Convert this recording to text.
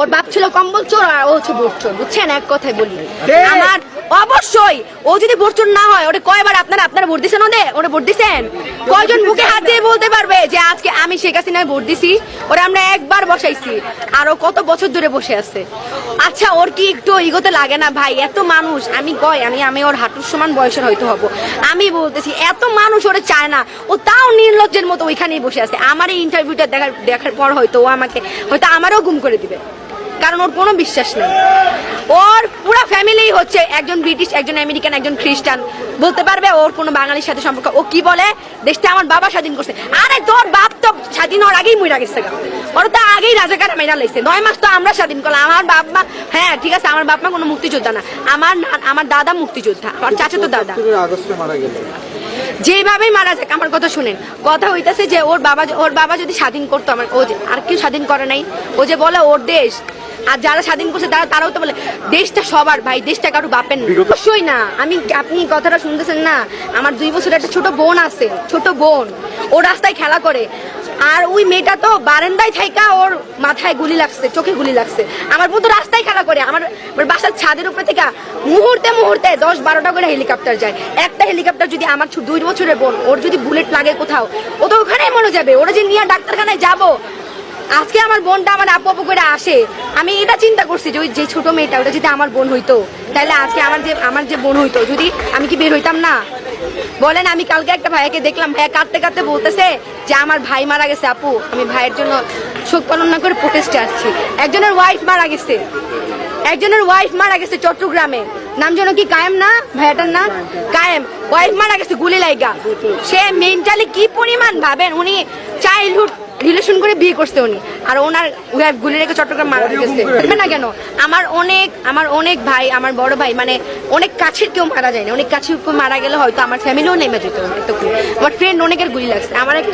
ওর বাপ ছিল কম্বল চোর আর ও হচ্ছে ভোট চোর, বুঝছেন? এক কথায় বলি আমার অবশ্যই ও যদি ভোট চোর না হয় ওটা কয়বার আপনারা ভোট দিচ্ছেন? ওরে ভোট দিচ্ছেন? কয়জন বুকে হাত দিয়ে বলতে পারবে যে আজকে আমি শেখ হাসিনায় ভোট দিছি? ওরা আমরা একবার বসাইছি আর ও কত বছর ধরে বসে আছে। আচ্ছা ওর কি একটু ইগোতে লাগে না ভাই? এত মানুষ, আমি ওর হাঁটুর সমান বয়সের হয়তো হব, আমি বলতেছি এত মানুষ ওরে চায় না, ও তাও নির্লজ্জের মতো ওইখানেই বসে আছে। আমার এই ইন্টারভিউটা দেখার পর হয়তো ও আমাকে আমারও গুম করে দিবে, কারণ ওর কোনো বিশ্বাস নেই। ওর পুরো ফ্যামিলি হচ্ছে একজন ব্রিটিশ, একজন আমেরিকান, একজন খ্রিস্টান, বলতে পারবে ওর কোনো বাঙালির সাথে সম্পর্ক। ও কি বলে দেশটা আমার বাবা স্বাধীন করছে। আরে তোর বাপ তো স্বাধীন হওয়ার আগেই মরে গেছে, ওর তো আগেই রাজাকার মেরা লাগছে। 9 মাস তো আমরা স্বাধীন করলাম। আমার বাপ মা, হ্যাঁ ঠিক আছে, আমার বাপ মা কোনো মুক্তিযোদ্ধা না, আমার দাদা মুক্তিযোদ্ধা, আমার চাচা তো দাদা যেভাবেই মারা যাক। আমার কথা শুনেন, কথা হইতাছে যে ওর বাবা যদি স্বাধীন করতো, আমার ও যে আর কেউ স্বাধীন করে নাই, ও যে বলে ওর দেশ, আর যারা স্বাধীন করছে তারাও তো বলে দেশটা সবার ভাই, দেশটা কারো বাপের না। অবশ্যই না। আপনি কথাটা শুনতেছেন না? আমার 2 বছরের একটা ছোট বোন আছে, ছোট বোন, ও রাস্তায় খেলা করে, আর ওই মেয়েটা তো বারান্দায় থাইকা ওর মাথায় গুলি লাগছে, চোখে গুলি লাগছে। আমার বোন তো রাস্তায় খেলা করে, আমার বাসার ছাদের উপরে থেকে মুহূর্তে 10-12টা করে হেলিকপ্টার যায়। একটা হেলিকপ্টার যদি আমার 2 বছরের বোন, ওর যদি বুলেট লাগে কোথাও, ও তো ওখানেই মরে যাবে। ওরা যে নিয়ে ডাক্তারখানায় যাবো, আজকে আমার বোনটা আমার আপু করে আসে, আমি এটা চিন্তা করছি যে ওই যে ছোট মেয়েটা ওটা যদি আমার বোন হইতো, তাহলে আজকে আমার যে বোন হইতো, যদি আমি কি বের হইতাম না? বলেন। আমি কালকে একটা ভাইয়াকে দেখলাম, ভাইয়া কাঁদতে কাঁদতে বলতেছে যে আমার ভাই মারা গেছে আপু, আমি ভাইয়ের জন্য শোক পালন না করে প্রোটেস্টে আসছি। একজনের ওয়াইফ মারা গেছে চট্টগ্রামে, নাম যেন কি কায়েম না ভাইয়াটার না? কায়েম। ওয়াইফ মারা গেছে গুলি লাইগা। সে মেন্টালি কি পরিমাণ ভাবেন, উনি চাইল্ডহুড রিলেশন করে বিয়ে করছে উনি, আর ওনার ওয়াইফ গুলি রেখে চট্টগ্রাম মারা গেছে না কেন? আমার অনেক ভাই, আমার বড় ভাই, মানে অনেক কাছের কেউ মারা যায়নি, অনেক কাছের কেউ মারা গেলে হয়তো আমার ফ্যামিলিও নেমে যেত। আমার ফ্রেন্ড অনেকের গুলি লাগছে। আমার একটা